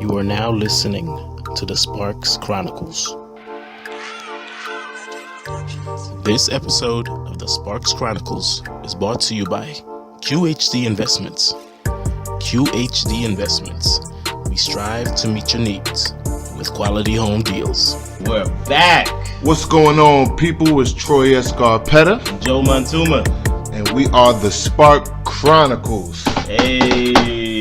You are now listening to the Sparks Chronicles. This episode of the Sparks Chronicles is brought to you by QHD Investments. QHD Investments. We strive to meet your needs with quality home deals. We're back. What's going on, people? It's Troy Escarpetta And Joe Montuma. and we are the Spark Chronicles. Hey.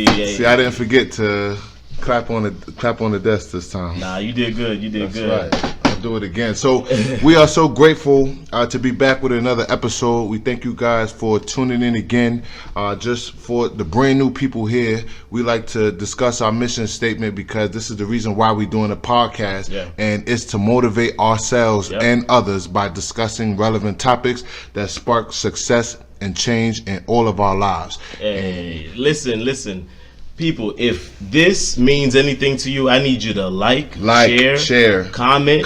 See, I didn't forget to clap on the desk this time. Nah, you did good. You did That's good. right. I'll do it again. So we are so grateful to be back with another episode. We thank you guys for tuning in again. Just for the brand new people here, we like to discuss our mission statement because this is the reason why we're doing a podcast, and it's to motivate ourselves and others by discussing relevant topics that spark success and change in all of our lives. Hey, listen. People, if this means anything to you, I need you to like, share, comment,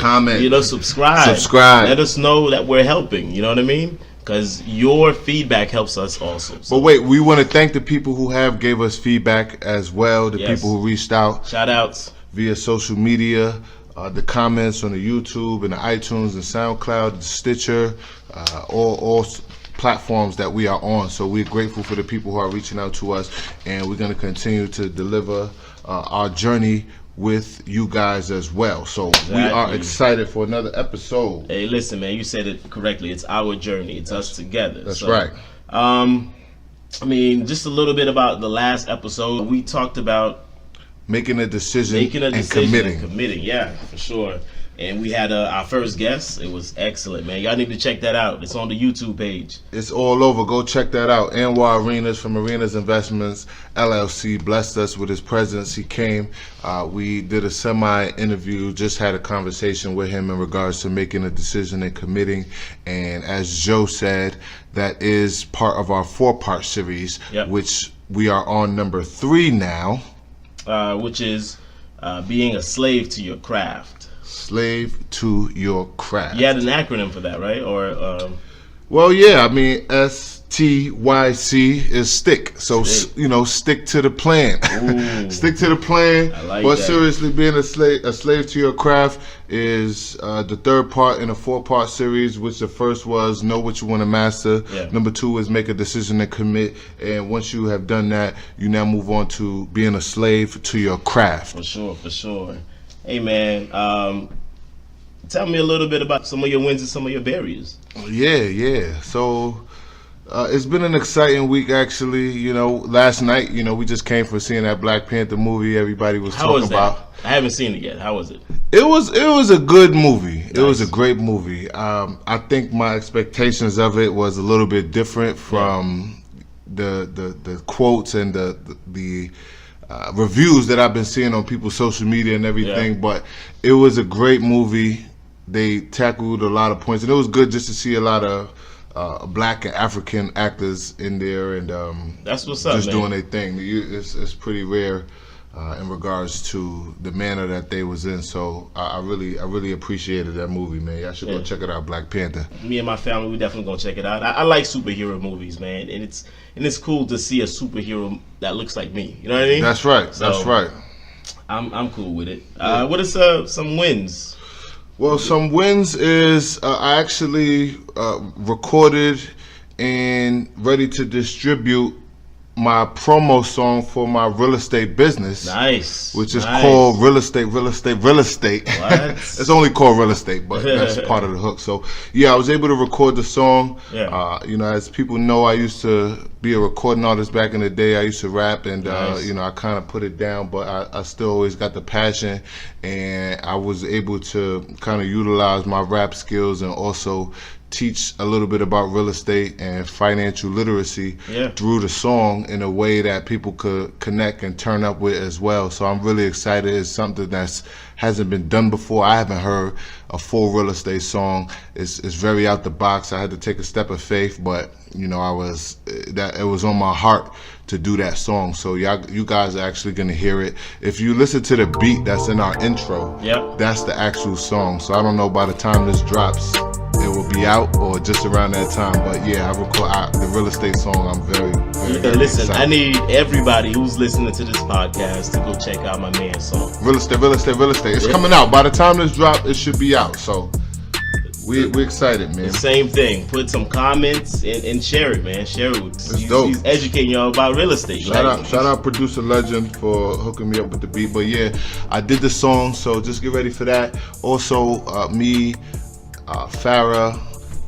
subscribe. Let us know that we're helping. You know what I mean? Because your feedback helps us also. So, but wait, we want to thank the people who have gave us feedback as well. The people who reached out. Shout outs via social media, the comments on the YouTube and the iTunes and SoundCloud, the Stitcher, all platforms that we are on. So we're grateful for the people who are reaching out to us, and we're going to continue to deliver our journey with you guys as well. So we are excited for another episode. Hey, listen, man, you said it correctly. It's our journey. It's us together. That's right. I mean, just a little bit about the last episode. We talked about making a decision and committing. Yeah, for sure. And we had our first guest. It was excellent, man. Y'all need to check that out. It's on the YouTube page. It's all over. Go check that out. Anwar Arenas from Arenas Investments, LLC, blessed us with his presence. He came. We did a semi-interview, just had a conversation with him in regards to making a decision and committing. And as Joe said, that is part of our 4-part series, which we are on number 3 now. Which is being a slave to your craft. Slave to your craft. You had an acronym for that, right? Or well, yeah. I mean, STYC is stick. So stick to the plan. Stick to the plan. I like but that. Seriously, being a slave to your craft is the 3rd part in a 4-part series. Which the first was know what you want to master. Number 2 is make a decision and commit. And once you have done that, you now move on to being a slave to your craft. For sure. Hey, man, tell me a little bit about some of your wins and some of your barriers. Yeah. So it's been an exciting week, actually. Last night, we just came from seeing that Black Panther movie everybody was talking about. I haven't seen it yet. How was it? It was a good movie. Nice. It was a great movie. I think my expectations of it was a little bit different from the quotes and the reviews that I've been seeing on people's social media and everything, but it was a great movie. They tackled a lot of points, and it was good just to see a lot of Black and African actors in there, and that's what's up, just man. doing their thing. It's pretty rare in regards to the manner that they was in. So I really appreciated that movie, man. Y'all should go check it out, Black Panther. Me and my family, we definitely gonna check it out. I like superhero movies, man, and it's cool to see a superhero that looks like me. You know what I mean? That's right. So, that's right. I'm cool with it. What is some wins? Well, some wins is I actually recorded and ready to distribute my promo song for my real estate business. Nice. Which is called Real Estate. What? It's only called Real Estate, but that's part of the hook. So, I was able to record the song. As people know, I used to be a recording artist back in the day. I used to rap, and I kind of put it down, but I still always got the passion, and I was able to kind of utilize my rap skills and also teach a little bit about real estate and financial literacy through the song in a way that people could connect and turn up with as well. So I'm really excited. It's something that hasn't been done before. I haven't heard a full real estate song. It's very out the box. I had to take a step of faith, but it was on my heart to do that song. So you guys are actually gonna hear it. If you listen to the beat that's in our intro, that's the actual song. So I don't know by the time this drops it will be out or just around that time. But yeah, I record the real estate song. I'm very listen, excited. I need everybody who's listening to this podcast to go check out my man's song. Real estate. It's coming out. By the time this drop, it should be out. So we're excited, man. Same thing. Put some comments and share it, man. Share it. He's educating y'all about real estate. Shout out producer Legend for hooking me up with the beat. But yeah, I did the song, so just get ready for that. Also, me, Farrah,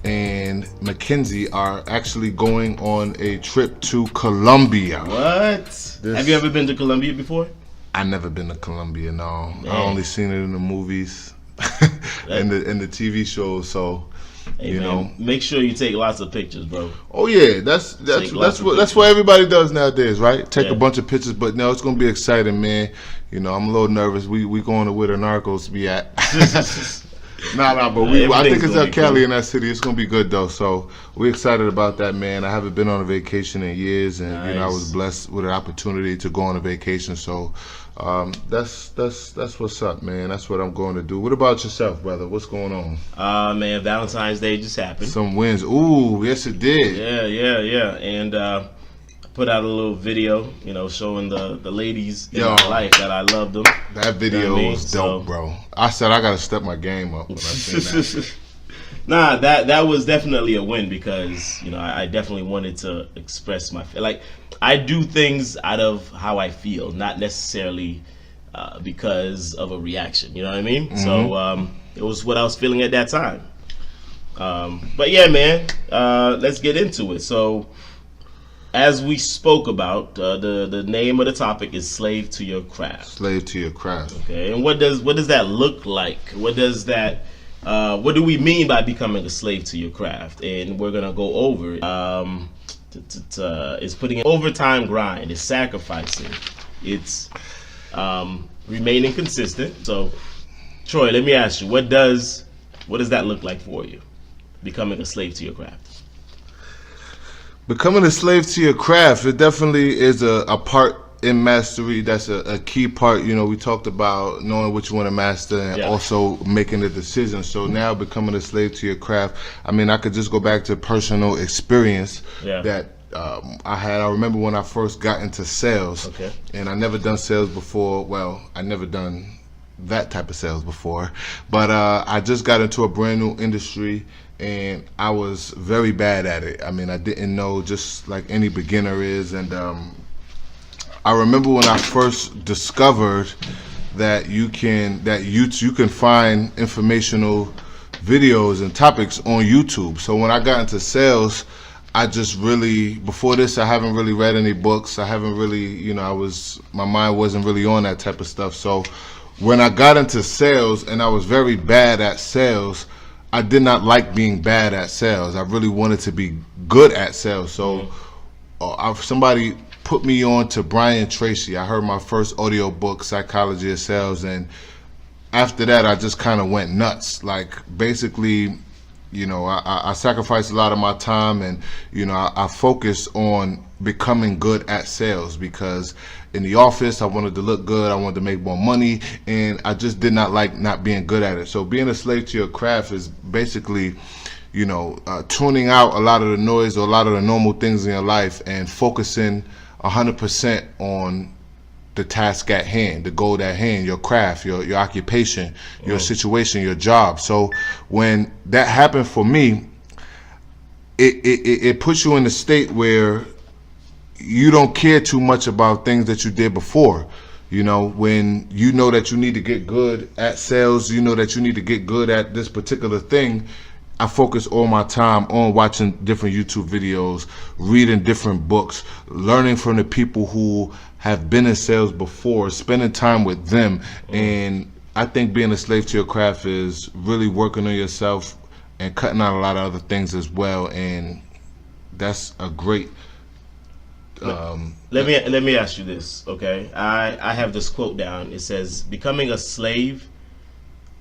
and Mackenzie are actually going on a trip to Colombia. What? Have you ever been to Colombia before? I never been to Colombia. No, man. I only seen it in the movies. and the TV shows, so hey, man, make sure you take lots of pictures, bro. Oh yeah, that's what everybody does nowadays, right? Take a bunch of pictures, but no, it's gonna be exciting, man. I'm a little nervous. We going to where the narcos be at. But I think it's El Cali in that city. It's gonna be good though, so we're excited about that, man. I haven't been on a vacation in years, and I was blessed with an opportunity to go on a vacation. So that's what's up, man. That's what I'm going to do. What about yourself, brother? What's going on? Man, Valentine's Day just happened. Some wins. Ooh, yes it did. Yeah. And put out a little video, showing the ladies in my life that I love them. That video was dope, bro. I said I gotta step my game up when I seen that. Nah, that was definitely a win because I definitely wanted to express my I do things out of how I feel, not necessarily because of a reaction. You know what I mean? Mm-hmm. So it was what I was feeling at that time. But yeah, man, let's get into it. So, as we spoke about, the name of the topic is "Slave to Your Craft." Slave to your craft. Okay, and what does that look like? What does that what do we mean by becoming a slave to your craft? And we're gonna go over it. It's putting in overtime grind. It's sacrificing. It's remaining consistent. So, Troy, let me ask you, what does that look like for you? Becoming a slave to your craft. Becoming a slave to your craft, it definitely is a part in mastery. That's a key part. We talked about knowing what you want to master and also making the decision. So now becoming a slave to your craft, I could just go back to personal experience that I had. I remember when I first got into sales, and I never done sales before. Well, I never done that type of sales before, but I just got into a brand new industry. And I was very bad at it. I didn't know, just like any beginner is. And I remember when I first discovered that you can find informational videos and topics on YouTube. So when I got into sales, I just really, before this, I haven't really read any books. I haven't really, my mind wasn't really on that type of stuff. So when I got into sales and I was very bad at sales, I did not like being bad at sales. I really wanted to be good at sales. So somebody put me on to Brian Tracy. I heard my first audio book, Psychology of Sales, and after that I just kind of went nuts. Like basically, I sacrificed a lot of my time, and I focused on becoming good at sales because in the office I wanted to look good, I wanted to make more money, and I just did not like not being good at it. So being a slave to your craft is basically tuning out a lot of the noise or a lot of the normal things in your life and focusing 100% on the task at hand, the goal at hand, your craft, your occupation, your situation, your job. So when that happened for me, it puts you in a state where you don't care too much about things that you did before. When you know that you need to get good at sales, you know that you need to get good at this particular thing, I focus all my time on watching different YouTube videos, reading different books, learning from the people who have been in sales before, spending time with them. And I think being a slave to your craft is really working on yourself and cutting out a lot of other things as well. And that's a great let me ask you this, okay? I have this quote down. It says, becoming a slave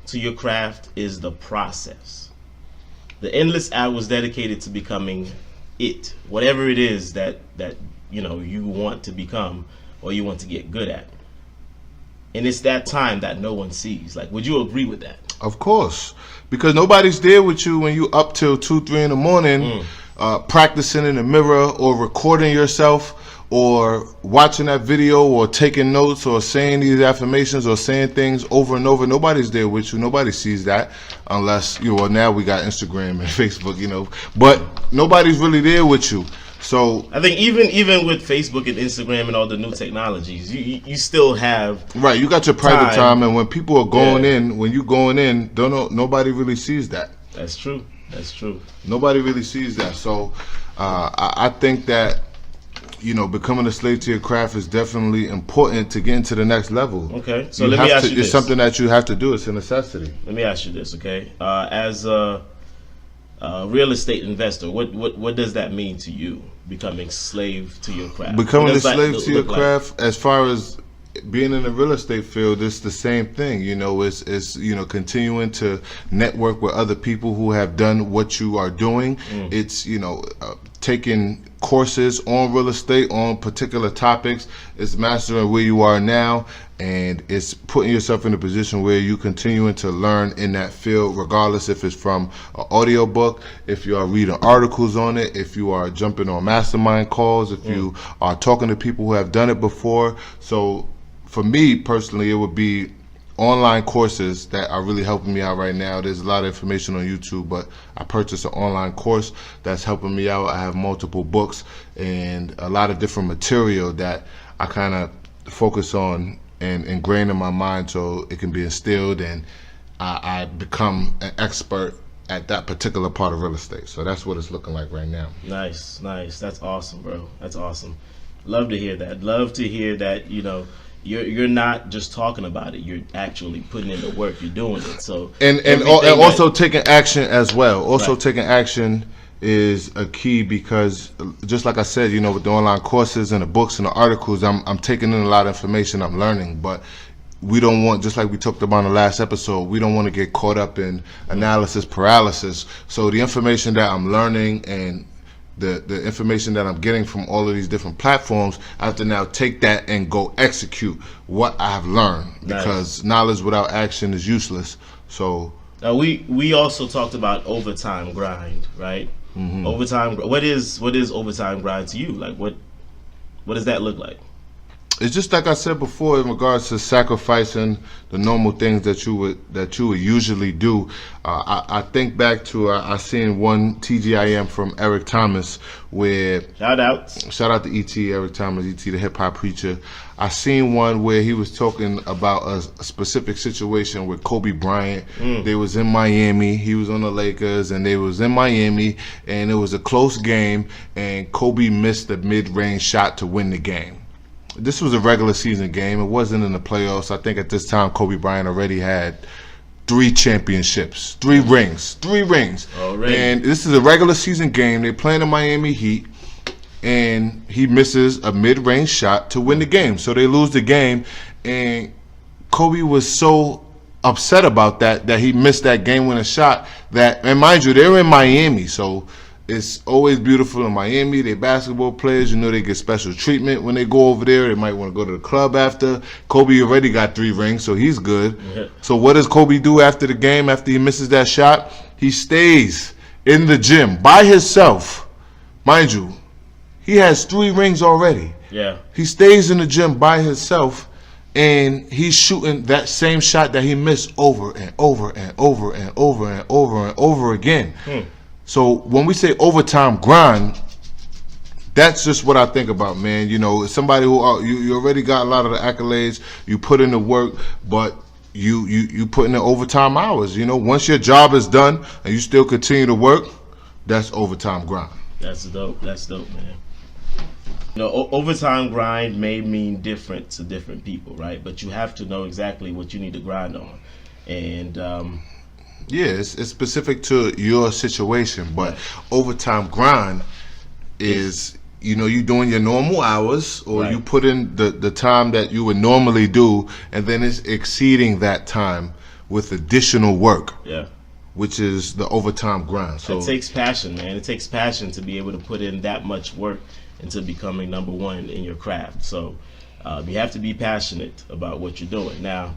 to your craft is the process. The endless hours dedicated to becoming it, whatever it is that you want to become or you want to get good at. And it's that time that no one sees. Like, would you agree with that? Of course, because nobody's there with you when you up till 2, 3 in the morning, practicing in the mirror or recording yourself or watching that video or taking notes or saying these affirmations or saying things over and over. Nobody's there with you. Nobody sees that unless, well, now we got Instagram and Facebook, but nobody's really there with you. So I think even with Facebook and Instagram and all the new technologies, you still have right. You got your private time, and when people are going in, when you going in, nobody really sees that. That's true. That's true. Nobody really sees that. So I think that becoming a slave to your craft is definitely important to get into the next level. Okay, so let me ask you this. It's something that you have to do. It's a necessity. Let me ask you this, okay? As a real estate investor, what does that mean to you? Becoming slave to your craft. Becoming a slave to your craft, as far as being in the real estate field, it's the same thing. It's continuing to network with other people who have done what you are doing. It's taking courses on real estate on particular topics. It's mastering where you are now, and it's putting yourself in a position where you continuing to learn in that field, regardless if it's from an audio book, if you are reading articles on it, if you are jumping on mastermind calls, if you are talking to people who have done it before. So for me personally, it would be online courses that are really helping me out right now. There's a lot of information on YouTube, but I purchased an online course that's helping me out. I have multiple books and a lot of different material that I kind of focus on and ingrain in my mind so it can be instilled, and I become an expert at that particular part of real estate. So that's what it's looking like right now. Nice. That's awesome, bro. That's awesome. Love to hear that. Love to hear that, you're not just talking about it. You're actually putting in the work. You're doing it. So and also taking action as well. Also taking action is a key, because just like I said, with the online courses and the books and the articles, I'm taking in a lot of information. I'm learning, but we don't want, just like we talked about in the last episode, we don't want to get caught up in analysis paralysis. So the information that I'm learning and the information that I'm getting from all of these different platforms, I have to now take that and go execute what I have learned, because knowledge without action is useless. So now we also talked about overtime grind, right? Overtime. What is overtime grind to you? Like what does that look like? It's just like I said before, in regards to sacrificing the normal things that you would usually do. I think back to I seen one TGIM from Eric Thomas, where shout out to ET, Eric Thomas, ET the hip hop preacher. I seen one where he was talking about a specific situation with Kobe Bryant. They was in Miami. He was on the Lakers, and they was in Miami, and it was a close game, and Kobe missed a mid-range shot to win the game. This was a regular season game. It wasn't in the playoffs. I think at this time Kobe Bryant already had 3 championships, 3 rings. Already. And this is a regular season game. They're playing the Miami Heat, and he misses a mid-range shot to win the game. So they lose the game, and Kobe was so upset about that he missed that game-winning shot. And mind you, they're in Miami, so it's always beautiful in Miami. They're basketball players. They get special treatment when they go over there. They might want to go to the club after. Kobe already got 3 rings, so he's good. So what does Kobe do after the game, after he misses that shot? He stays in the gym by himself. Mind you, he has 3 rings already. Yeah. He stays in the gym by himself, and he's shooting that same shot that he missed over and over and over and over and over and over again. So when we say overtime grind, that's just what I think about, man. Somebody who you already got a lot of the accolades, you put in the work, but you put in the overtime hours. Once your job is done and you still continue to work, that's overtime grind. That's dope, man. Overtime grind may mean different to different people, right? But you have to know exactly what you need to grind on, and yeah, it's specific to your situation, but overtime grind is, you doing your normal hours, or you put in the time that you would normally do, and then it's exceeding that time with additional work. Yeah. Which is the overtime grind. So it takes passion, man. It takes passion to be able to put in that much work into becoming number one in your craft. So you have to be passionate about what you're doing. Now,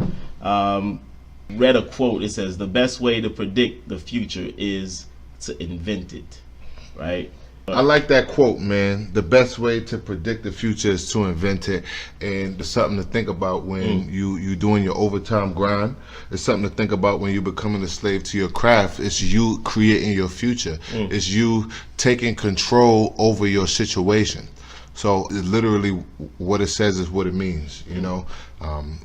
read a quote. It says the best way to predict the future is to invent it, right? I like that quote, man. The best way to predict the future is to invent it. And it's something to think about when you doing your overtime grind. It's something to think about when you're becoming a slave to your craft. It's you creating your future. It's you taking control over your situation. So literally what it says is what it means, you know.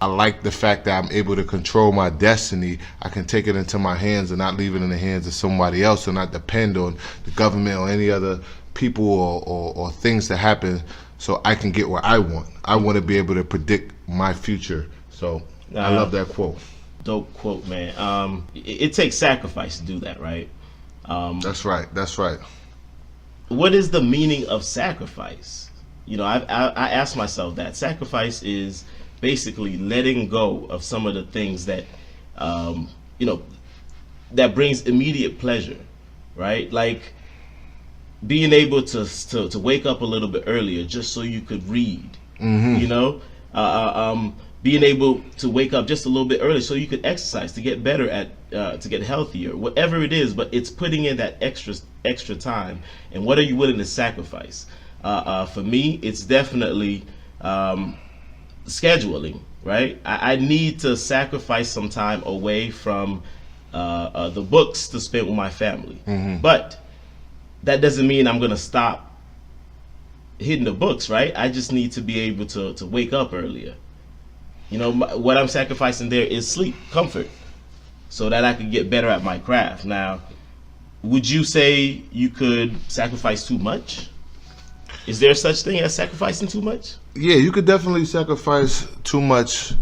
I like the fact that I'm able to control my destiny. I can take it into my hands and not leave it in the hands of somebody else, and not depend on the government or any other people or things that happen, so I can get what I want. I want to be able to predict my future. So I love that quote. Dope quote, man. It takes sacrifice to do that, right? That's right. That's right. What is the meaning of sacrifice? You know, I asked myself that. Sacrifice is basically letting go of some of the things that, you know, that brings immediate pleasure, right? Like being able to wake up a little bit earlier just so you could read, you know, being able to wake up just a little bit earlier so you could exercise, to get better at, to get healthier, whatever it is, but it's putting in that extra time. And what are you willing to sacrifice? For me, it's definitely scheduling, right? I need to sacrifice some time away from the books to spend with my family. But that doesn't mean I'm going to stop hitting the books, right? I just need to be able to wake up earlier. You know, what I'm sacrificing there is sleep, comfort, so that I could get better at my craft. Now, would you say you could sacrifice too much? Is there such thing as sacrificing too much? Yeah, you could definitely sacrifice too much.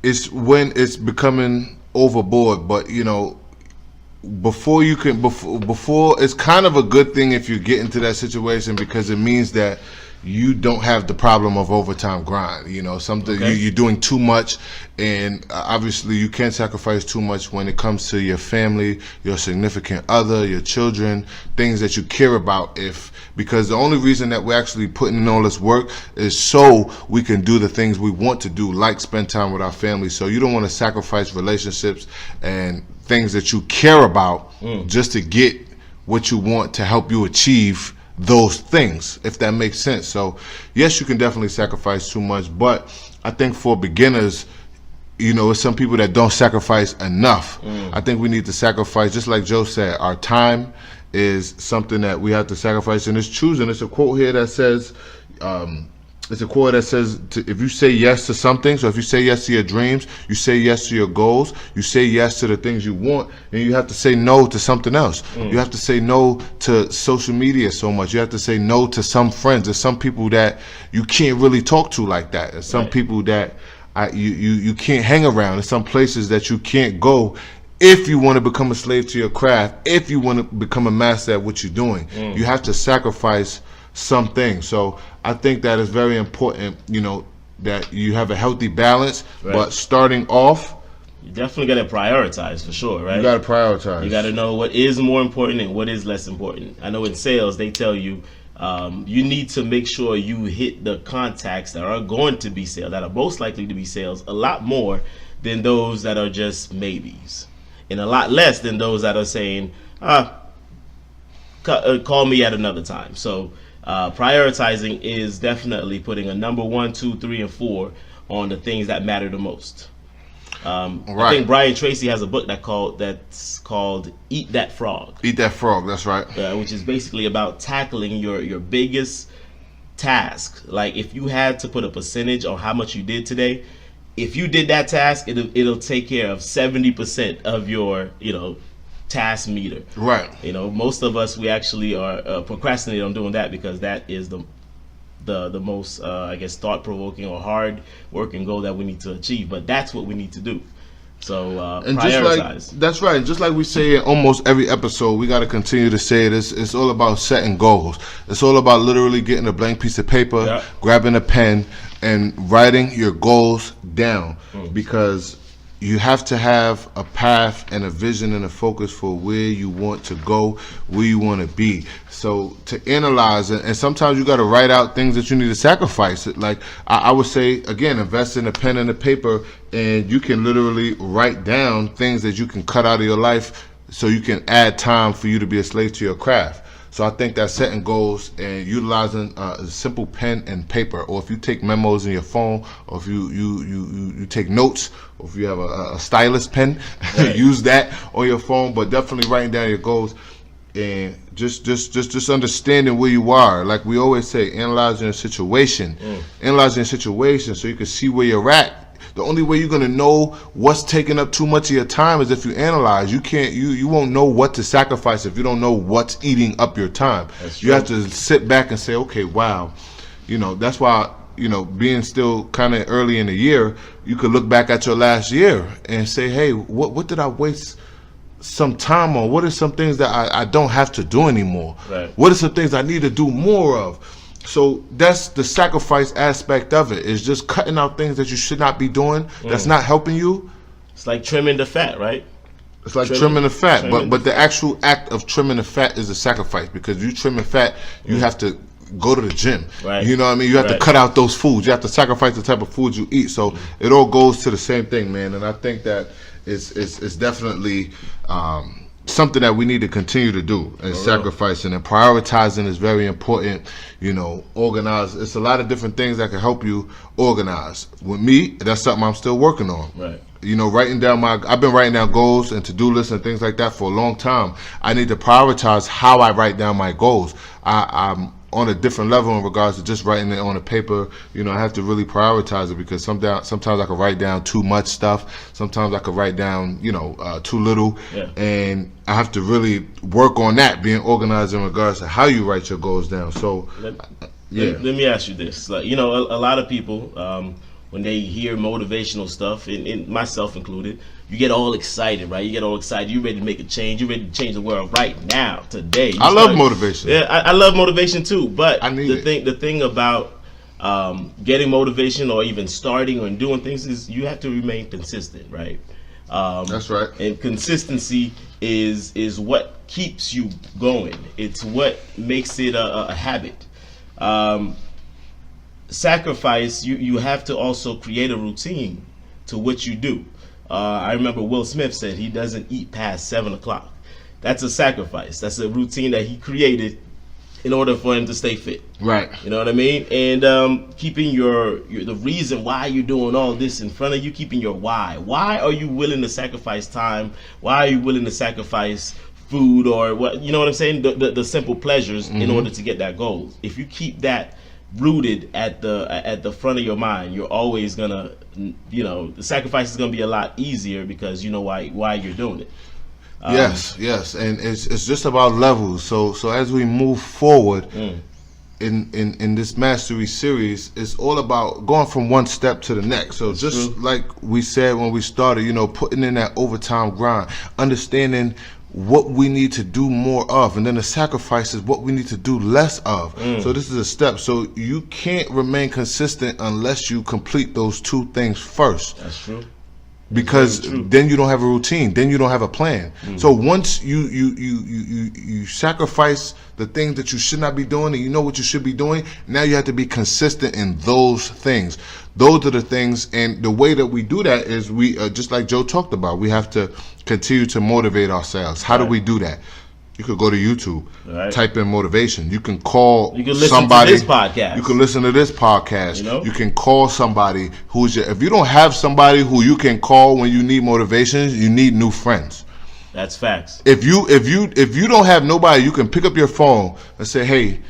It's when it's becoming overboard, but you know, before it's kind of a good thing if you get into that situation, because it means that you don't have the problem of overtime grind. You know, something you're doing too much, and obviously you can't sacrifice too much when it comes to your family, your significant other, your children, things that you care about. Because the only reason that we're actually putting in all this work is so we can do the things we want to do, like spend time with our family. So you don't want to sacrifice relationships and things that you care about just to get what you want to help you achieve those things, if that makes sense. So yes, you can definitely sacrifice too much, but I think for beginners, you know, it's some people that don't sacrifice enough. I think we need to sacrifice, just like Joe said, our time is something that we have to sacrifice, and it's choosing. It's a quote here that says, if you say yes to something, so if you say yes to your dreams, you say yes to your goals, you say yes to the things you want, and you have to say no to something else. You have to say no to social media so much. You have to say no to some friends. There's some people that you can't really talk to like that. There's some people that you can't hang around. There's some places that you can't go if you want to become a slave to your craft, if you want to become a master at what you're doing. You have to sacrifice something. So I think that is very important, you know, that you have a healthy balance, but starting off, you definitely got to prioritize, for sure, right? You got to prioritize. You got to know what is more important and what is less important. I know in sales, they tell you, you need to make sure you hit the contacts that are going to be sales, that are most likely to be sales, a lot more than those that are just maybes, and a lot less than those that are saying, call me at another time. So prioritizing is definitely putting a number 1, 2, 3, and 4 on the things that matter the most. I think Brian Tracy has a book that's called Eat That Frog. Eat That Frog, that's right. Which is basically about tackling your biggest task. Like if you had to put a percentage on how much you did today, if you did that task, it'll take care of 70% of your, you know, task meter. Right. You know, most of us, we actually are procrastinating on doing that, because that is the most I guess thought-provoking or hard working goal that we need to achieve. But that's what we need to do. So and prioritize. That's right. Just like we say in almost every episode, we got to continue to say it. It's all about setting goals. It's all about literally getting a blank piece of paper, grabbing a pen, and writing your goals down. Because you have to have a path and a vision and a focus for where you want to go, where you want to be. So to analyze, and sometimes you got to write out things that you need to sacrifice. Like I would say, again, invest in a pen and a paper, and you can literally write down things that you can cut out of your life so you can add time for you to be a slave to your craft. So I think that setting goals and utilizing a simple pen and paper, or if you take memos in your phone, or if you take notes, or if you have a stylus pen, right. Use that on your phone. But definitely writing down your goals and just understanding where you are. Like we always say, analyzing a situation, analyzing a situation, so you can see where you're at. The only way you're gonna know what's taking up too much of your time is if you analyze. You won't know what to sacrifice if you don't know what's eating up your time. You have to sit back and say, okay, wow, that's why, being still kind of early in the year, you could look back at your last year and say, hey, what did I waste some time on? What are some things that I don't have to do anymore? Right. What are some things I need to do more of? So that's the sacrifice aspect of it, is just cutting out things that you should not be doing, that's not helping you. It's like trimming the fat, right? It's like trimming the fat, but the actual act of trimming the fat is a sacrifice, because you trimming fat, you have to go to the gym. Right. You know what I mean? You have to cut out those foods. You have to sacrifice the type of foods you eat. So it all goes to the same thing, man. And I think that it's definitely something that we need to continue to do, and sacrificing and prioritizing is very important. Organize. It's a lot of different things that can help you organize. With me, that's something I'm still working on. Right. Writing down I've been writing down goals and to-do lists and things like that for a long time. I need to prioritize how I write down my goals. I'm on a different level in regards to just writing it on a paper. I have to really prioritize it, because sometimes I can write down too much stuff. Sometimes I can write down, too little. Yeah. And I have to really work on that, being organized in regards to how you write your goals down. So, let me ask you this. Like, a lot of people, when they hear motivational stuff, and myself included, you get all excited, right? You get all excited. You're ready to make a change. You're ready to change the world right now, today. I love motivation. Yeah, I love motivation too. But the thing about getting motivation, or even starting or doing things, is you have to remain consistent, right? That's right. And consistency is what keeps you going. It's what makes it a habit. Sacrifice, you have to also create a routine to what you do. I remember Will Smith said he doesn't eat past 7 o'clock. That's a sacrifice. That's a routine that he created in order for him to stay fit. Right. You know what I mean? And keeping the reason why you're doing all this in front of you, keeping your why. Why are you willing to sacrifice time? Why are you willing to sacrifice food, or what? You know what I'm saying? The simple pleasures in order to get that goal. If you keep that rooted at the front of your mind, you're always gonna, the sacrifice is gonna be a lot easier, because you know why you're doing it. Yes, and it's just about levels. So as we move forward in this mastery series, it's all about going from one step to the next. So just like we said when we started, putting in that overtime grind, understanding what we need to do more of, and then the sacrifice is what we need to do less of. So this is a step. So you can't remain consistent unless you complete those two things first. That's true. Because then you don't have a routine, then you don't have a plan. So once you sacrifice the things that you should not be doing, and you know what you should be doing, now you have to be consistent in those things. Those are the things, and the way that we do that is we, just like Joe talked about, we have to continue to motivate ourselves. How do we do that? You could go to YouTube, type in motivation. You can call somebody. You can listen to this podcast. You can listen to this podcast. You can call somebody who's if you don't have somebody who you can call when you need motivation, you need new friends. That's facts. If you don't have nobody, you can pick up your phone and say, hey,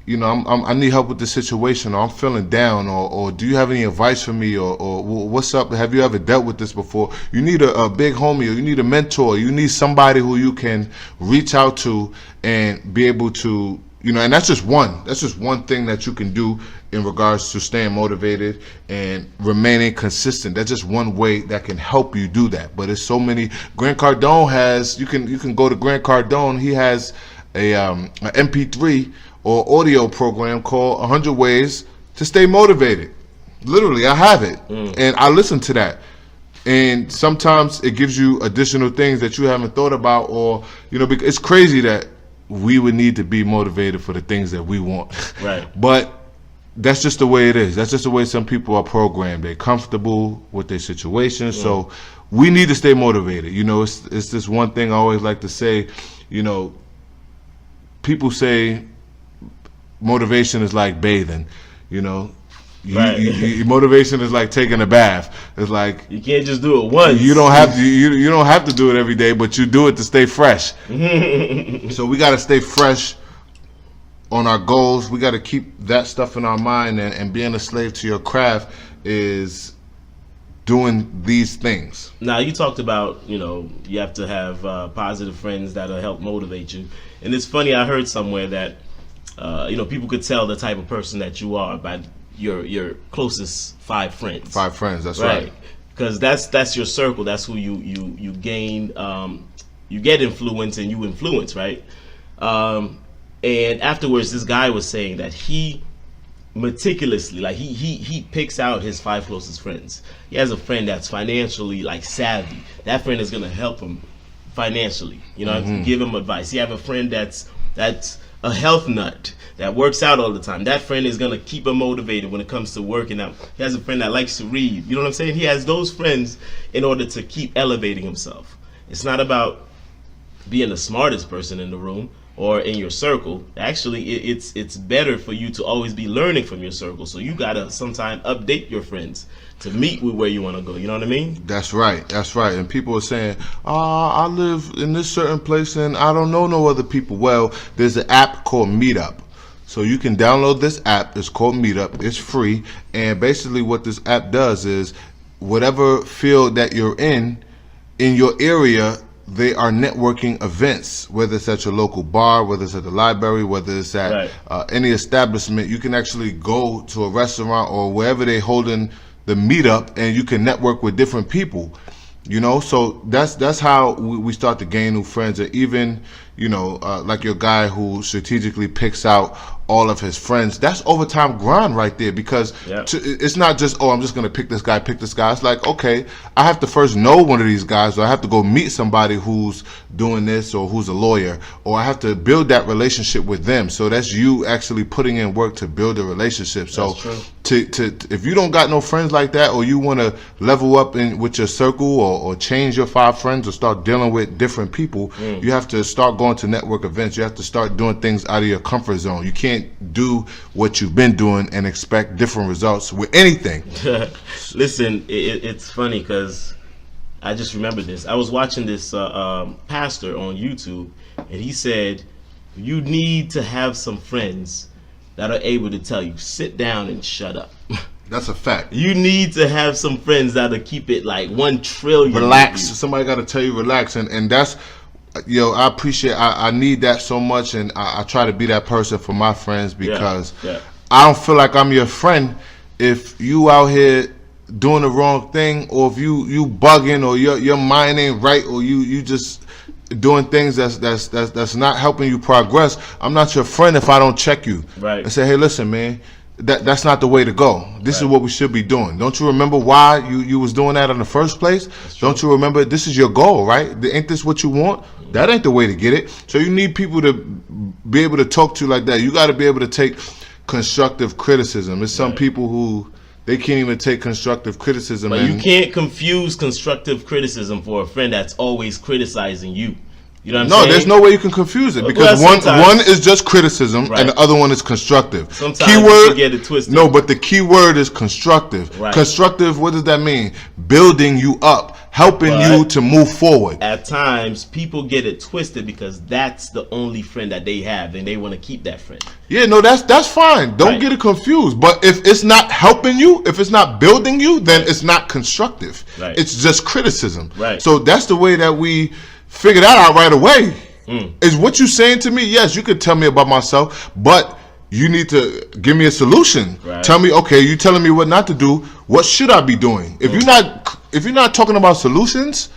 I need help with this situation, or I'm feeling down, or do you have any advice for me, or what's up? Have you ever dealt with this before? You need a big homie, or you need a mentor. You need somebody who you can reach out to and be able to, and that's just one thing that you can do in regards to staying motivated and remaining consistent. That's just one way that can help you do that. But there's so many. Grant Cardone has, you can go to Grant Cardone. He has an MP3 or audio program called 100 Ways to Stay Motivated. Literally, I have it. And I listen to that And sometimes it gives you additional things that you haven't thought about, or because it's crazy that we would need to be motivated for the things that we want. Right. But that's just the way it is. That's just the way some people are programmed. They're comfortable with their situation. So we need to stay motivated. It's this one thing I always like to say. People say motivation is like bathing. Motivation is like taking a bath. It's like you can't just do it once. You don't have to. You don't have to do it every day, but you do it to stay fresh. So we got to stay fresh on our goals. We got to keep that stuff in our mind, and being a slave to your craft is doing these things. Now, you talked about you have to have positive friends that'll help motivate you, and it's funny. I heard somewhere that people could tell the type of person that you are by your closest 5 friends. 5 friends, that's right. Because that's your circle. That's who you gain. You get influence and you influence, right? And afterwards, this guy was saying that he meticulously, like he picks out his 5 closest friends. He has a friend that's financially savvy. That friend is gonna help him financially. Give him advice. You have a friend that's a health nut that works out all the time. That friend is gonna keep him motivated when it comes to working out. He has a friend that likes to read. You know what I'm saying? He has those friends in order to keep elevating himself. It's not about being the smartest person in the room or in your circle. Actually, it's better for you to always be learning from your circle. So you gotta sometimes update your friends to meet with where you want to go. You know what I mean? That's right. And people are saying, I live in this certain place and I don't know no other people. Well, there's an app called Meetup. So you can download this app. It's called Meetup. It's free. And basically what this app does is whatever field that you're in your area, they are networking events, whether it's at your local bar, whether it's at the library, whether it's at any establishment. You can actually go to a restaurant or wherever they're holding the meetup, and you can network with different people. So that's how we start to gain new friends. Or even like your guy who strategically picks out all of his friends. That's overtime grind right there, because it's not just, I'm just going to pick this guy. It's like, okay, I have to first know one of these guys, or I have to go meet somebody who's doing this or who's a lawyer, or I have to build that relationship with them. So that's you actually putting in work to build a relationship. So if you don't got no friends like that, or you want to level up with your circle, or change your 5 friends, or start dealing with different people, you have to start going to network events. You have to start doing things out of your comfort zone. You can't do what you've been doing and expect different results with anything. Listen, it's funny because I just remember this. I was watching this pastor on YouTube, and he said you need to have some friends that are able to tell you, sit down and shut up. That's a fact. You need to have some friends that'll keep it like 1 trillion. Relax. Somebody got to tell you relax, and that's, I appreciate. I need that so much, and I try to be that person for my friends, because I don't feel like I'm your friend if you out here doing the wrong thing, or if you bugging, or your mind ain't right, or you just doing things that's not helping you progress. I'm not your friend if I don't check you and say, hey, listen, man, that's not the way to go. This is what we should be doing. Don't you remember why you was doing that in the first place? Don't you remember this is your goal, right? Ain't this what you want? That ain't the way to get it. So you need people to be able to talk to you like that. You got to be able to take constructive criticism. There's some people who they can't even take constructive criticism. But you can't confuse constructive criticism for a friend that's always criticizing you. You know what I'm saying? No, there's no way you can confuse it, because one is just criticism and the other one is constructive. Sometimes you get it twisted. No, but the key word is constructive. Constructive, what does that mean? Building you up, helping you to move forward. At times, people get it twisted because that's the only friend that they have, and they want to keep that friend. Yeah, no, that's fine. Don't get it confused. But if it's not helping you, if it's not building you, then it's not constructive. It's just criticism. So that's the way that we figure that out right away. Is what you saying to me? Yes, you could tell me about myself, but you need to give me a solution. Tell me, okay, you telling me what not to do. What should I be doing? If you're not talking about solutions,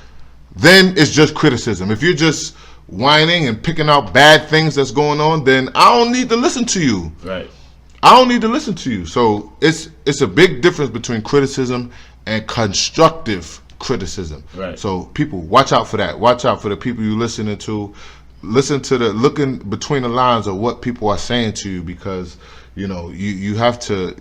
then it's just criticism. If you're just whining and picking out bad things that's going on, then I don't need to listen to you. I don't need to listen to you. So it's a big difference between criticism and constructive criticism. Right. So people, watch out for that. Watch out for the people you listening to. Looking between the lines of what people are saying to you, because you have to,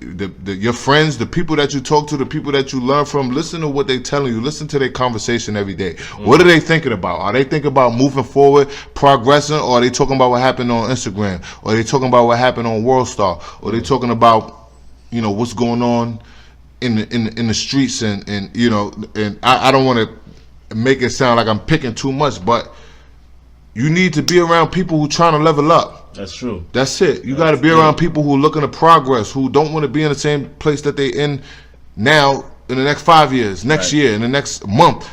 your friends, the people that you talk to, the people that you learn from, listen to what they're telling you. Listen to their conversation every day. What are they thinking about? Are they thinking about moving forward, progressing, or are they talking about what happened on Instagram? Or are they talking about what happened on WorldStar? Or are they talking about what's going on in the streets? And I don't want to make it sound like I'm picking too much, but you need to be around people who trying to level up. That's true. That's it. You got to be around people who are looking to progress, who don't want to be in the same place that they in now in the next 5 years, next year, in the next month.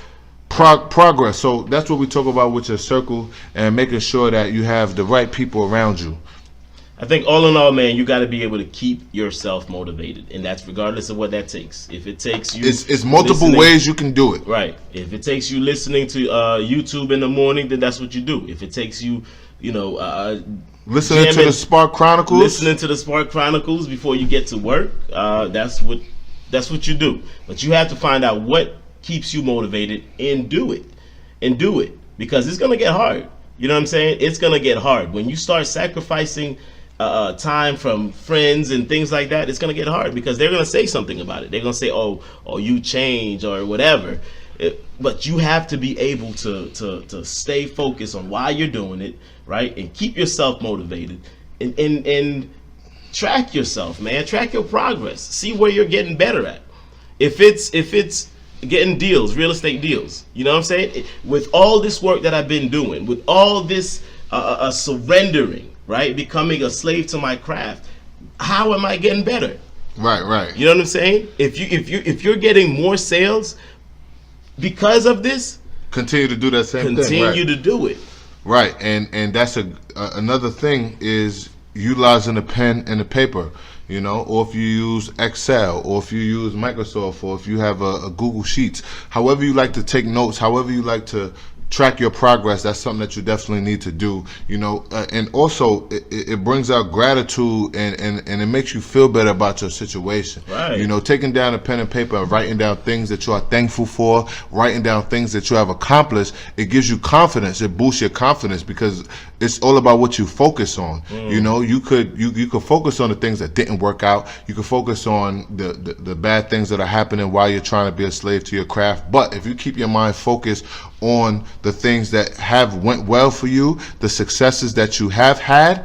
Progress. So that's what we talk about with your circle, and making sure that you have the right people around you. I think all in all, man, you got to be able to keep yourself motivated, and that's regardless of what that takes. If it takes you, it's multiple ways you can do it. Right. If it takes you listening to YouTube in the morning, then that's what you do. If it takes you, listening to the Spark Chronicles, before you get to work, that's what you do. But you have to find out what keeps you motivated and do it, because it's gonna get hard. You know what I'm saying? It's gonna get hard when you start sacrificing time from friends and things like that. It's gonna get hard because they're gonna say something about it. They're gonna say, "Oh, you change" or whatever. But you have to be able to stay focused on why you're doing it, right? And keep yourself motivated and track yourself, man. Track your progress. See where you're getting better at. If it's getting deals, real estate deals, you know what I'm saying? With all this work that I've been doing, with all this surrendering, right? Becoming a slave to my craft, how am I getting better? Right. You know what I'm saying? If you're getting more sales because of this, continue to do that same thing. Continue to do it. Right, and that's another thing is utilizing the pen and the paper, or if you use Excel, or if you use Microsoft, or if you have a Google Sheets, however you like to take notes, however you like to track your progress, that's something that you definitely need to do, and also it brings out gratitude and it makes you feel better about your situation. Right. Taking down a pen and paper and writing down things that you are thankful for, writing down things that you have accomplished, it gives you confidence. It boosts your confidence because it's all about what you focus on. You could focus on the things that didn't work out. You could focus on the bad things that are happening while you're trying to be a slave to your craft. But if you keep your mind focused on the things that have went well for you, the successes that you have had,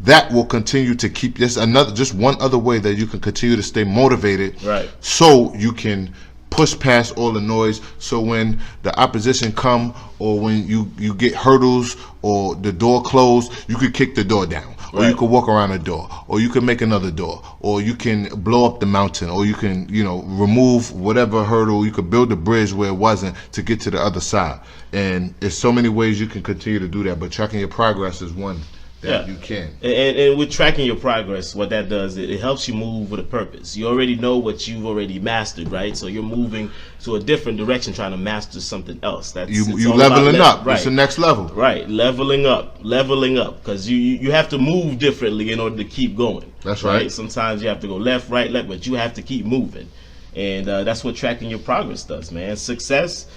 that will continue to keep this just one other way that you can continue to stay motivated. Right. So you can push past all the noise. So when the opposition come, or when you get hurdles or the door closed, you could kick the door down. Or you could walk around the door, or you can make another door, or you can blow up the mountain, or you can, remove whatever hurdle. You could build a bridge where it wasn't to get to the other side. And there's so many ways you can continue to do that, but tracking your progress is one that you can. And with tracking your progress, what that does, it helps you move with a purpose. You already know what you've already mastered, right? So you're moving to a different direction, trying to master something else. That's you leveling up. Right. It's the next level. Right, leveling up, because you have to move differently in order to keep going. That's right. Sometimes you have to go left, right, left, but you have to keep moving, and that's what tracking your progress does, man. Success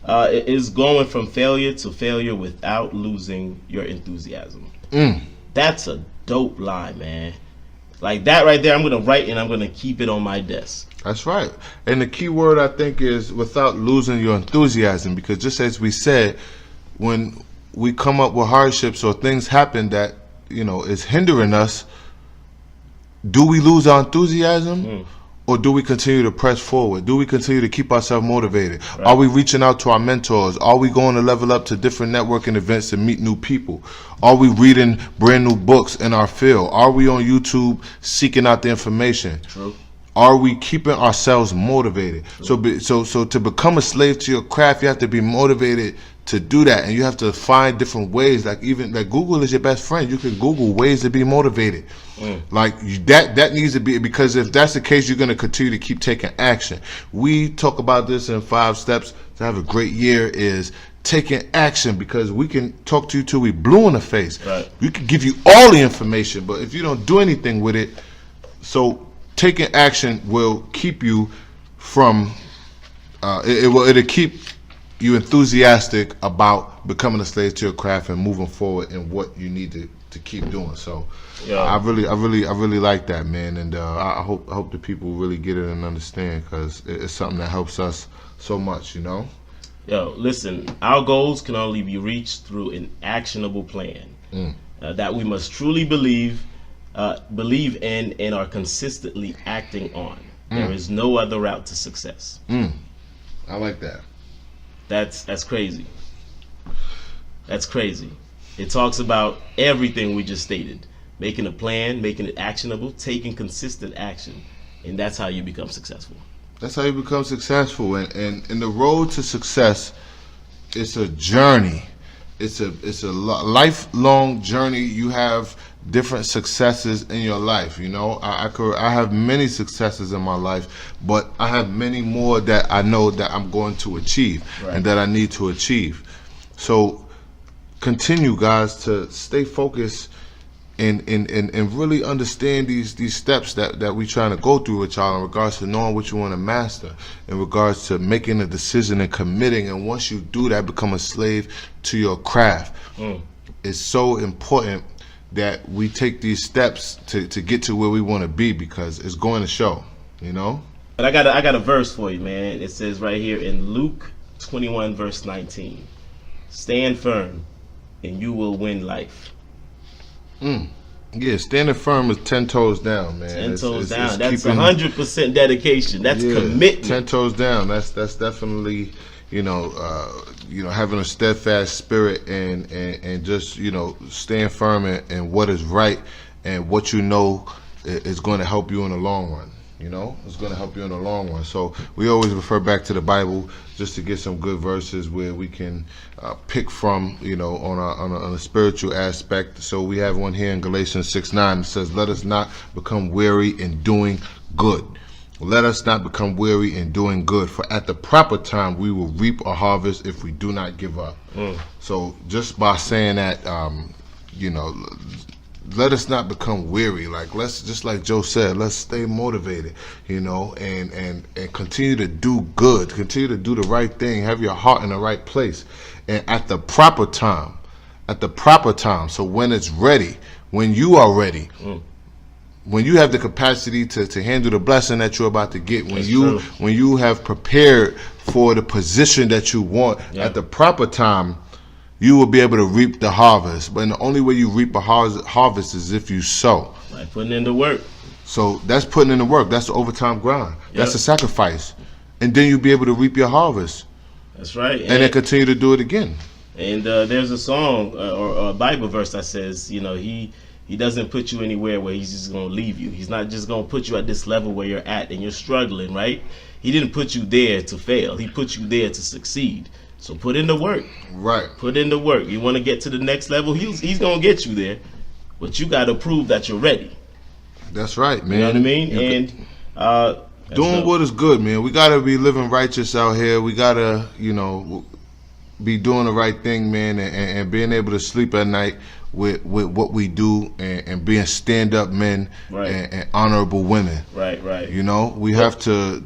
is going from failure to failure without losing your enthusiasm. That's a dope line, man. Like that right there, I'm going to write and I'm going to keep it on my desk. That's right. And the key word, I think, is without losing your enthusiasm, because just as we said, when we come up with hardships or things happen that, is hindering us, do we lose our enthusiasm? Or do we continue to press forward? Do we continue to keep ourselves motivated? Right. Are we reaching out to our mentors? Are we going to level up to different networking events to meet new people? Are we reading brand new books in our field? Are we on YouTube seeking out the information? True. Are we keeping ourselves motivated? True. So to become a slave to your craft, you have to be motivated to do that, and you have to find different ways. Like Google is your best friend. You can Google ways to be motivated. That needs to be, because if that's the case, you're going to continue to keep taking action. We talk about this in 5 steps to have a great year, is taking action, because we can talk to you till we blue in the face. Right. We can give you all the information, but if you don't do anything with it, so taking action will keep you from it'll keep you enthusiastic about becoming a slave to your craft and moving forward in what you need to keep doing. So I really like that, man, and I hope the people really get it and understand, because it's something that helps us so much, you know. Yo, listen, our goals can only be reached through an actionable plan that we must truly believe in and are consistently acting on. There is no other route to success. I like that. That's crazy. That's crazy. It talks about everything we just stated. Making a plan, making it actionable, taking consistent action. And that's how you become successful. That's how you become successful. And the road to success, it's a journey. It's a lifelong journey. You have different successes in your life. You know, I have many successes in my life, but I have many more that I know that I'm going to achieve and that I need to achieve. So continue, guys, to stay focused and really understand these steps that we trying to go through with y'all in regards to knowing what you want to master, in regards to making a decision and committing. And once you do that, become a slave to your craft. It's so important that we take these steps to get to where we want to be, because it's going to show, you know. But I got a verse for you, man. It says right here in Luke 21 verse 19, stand firm and you will win life. Yeah, standing firm is 10 toes down, man. 10 toes down. That's 100% dedication. That's commitment. 10 toes down. That's definitely, having a steadfast spirit and just, staying firm in what is right and what you know is going to help you in the long run. It's going to help you in the long run. So we always refer back to the Bible just to get some good verses where we can pick from, on a spiritual aspect. So we have one here in Galatians 6:9. It says, "Let us not become weary in doing good. Let us not become weary in doing good, for at the proper time we will reap a harvest if we do not give up." So just by saying that, let us not become weary. Let's, just like Joe said, let's stay motivated, and continue to do good, continue to do the right thing, have your heart in the right place, and at the proper time. So when it's ready, when you are ready, when you have the capacity to handle the blessing that you're about to get, when you have prepared for the position that you want, at the proper time, you will be able to reap the harvest. But the only way you reap a harvest is if you sow. Like putting in the work. So that's putting in the work. That's the overtime grind. That's the sacrifice. And then you'll be able to reap your harvest. That's right. And then continue to do it again. And there's a song or a Bible verse that says, he doesn't put you anywhere where he's just going to leave you. He's not just going to put you at this level where you're at and you're struggling, right? He didn't put you there to fail. He put you there to succeed. So put in the work. Right. Put in the work. You want to get to the next level, he's going to get you there. But you got to prove that you're ready. That's right, man. You know what I mean? Doing what is good, man. We got to be living righteous out here. We got to, be doing the right thing, man, and being able to sleep at night with what we do and being stand-up men and honorable women. Right. We have to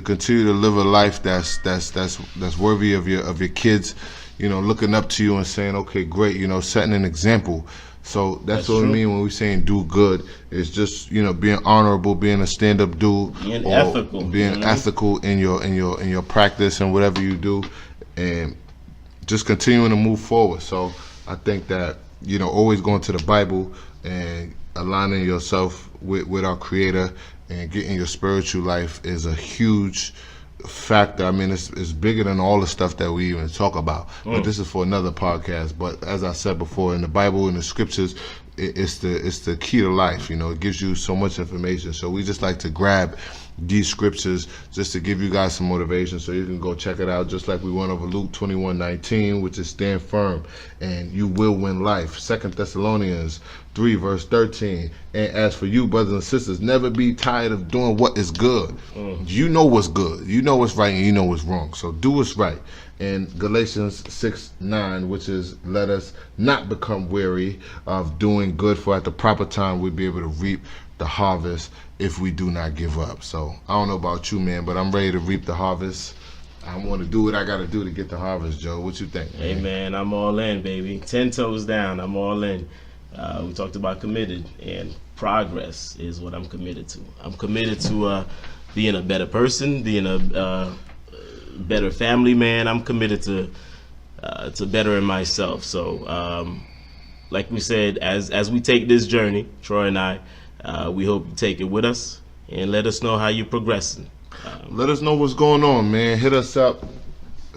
continue to live a life that's worthy of your kids, looking up to you and saying, okay, great, setting an example. So that's what we mean when we're saying do good. It's just, being honorable, being a stand-up dude, being ethical, being ethical in your practice and whatever you do, and just continuing to move forward. So I think that, always going to the Bible and aligning yourself with our Creator and getting your spiritual life is a huge factor. I mean, it's bigger than all the stuff that we even talk about. But this is for another podcast. But as I said before, in the Bible and the scriptures, it's the key to life. It gives you so much information. So we just like to grab these scriptures just to give you guys some motivation, so you can go check it out, just like we went over Luke 21:19, which is stand firm and you will win life. 2 Thessalonians 3 verse 13, and as for you, brothers and sisters, never be tired of doing what is good. You know what's good, you know what's right, and you know what's wrong, so do what's right. And Galatians 6:9, which is, let us not become weary of doing good, for at the proper time we'll be able to reap the harvest if we do not give up. So I don't know about you, man, but I'm ready to reap the harvest I want to do what I got to do to get the harvest, Joe. What you think? Hey, man, I'm all in, baby. 10 toes down, I'm all in. We talked about committed, and progress is what I'm committed to. I'm committed to being a better person, being a better family man. I'm committed to bettering myself. So, like we said, as we take this journey, Troy and I, we hope you take it with us and let us know how you're progressing. Let us know what's going on, man. Hit us up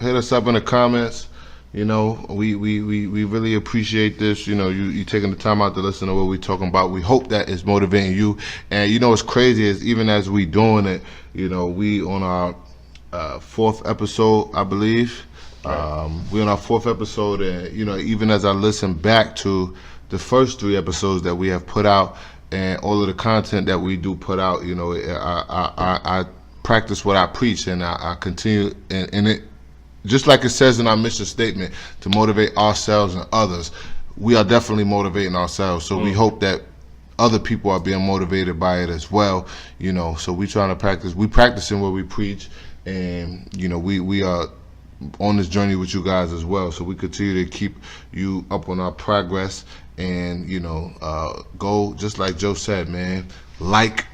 in the comments. You know, we really appreciate this. You know, you taking the time out to listen to what we're talking about. We hope that it's motivating you. And you know what's crazy is even as we doing it, you know, we on our 4th episode, I believe. We're on our 4th episode, and you know, even as I listen back to the first 3 episodes that we have put out and all of the content that we do put out, you know, I practice what I preach, and I continue, and it, just like it says in our mission statement, to motivate ourselves and others. We are definitely motivating ourselves, so we hope that other people are being motivated by it as well. You know, so we trying to practice. We practicing what we preach, and you know, we are on this journey with you guys as well. So we continue to keep you up on our progress, and you know, go just like Joe said, man. Like,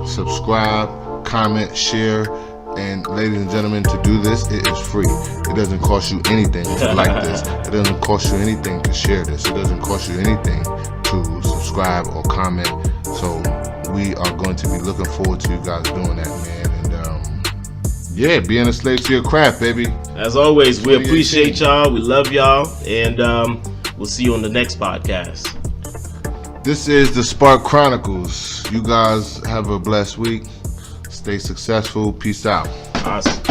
subscribe, comment, share, and ladies and gentlemen, to do this, it is free. It doesn't cost you anything to like this. It doesn't cost you anything to share this. It doesn't cost you anything to subscribe or comment. So we are going to be looking forward to you guys doing that, man. And yeah, being a slave to your craft, baby. As always, we appreciate y'all. We love y'all, and we'll see you on the next podcast. This is the Spark Chronicles. You guys have a blessed week. Stay successful. Peace out. Awesome.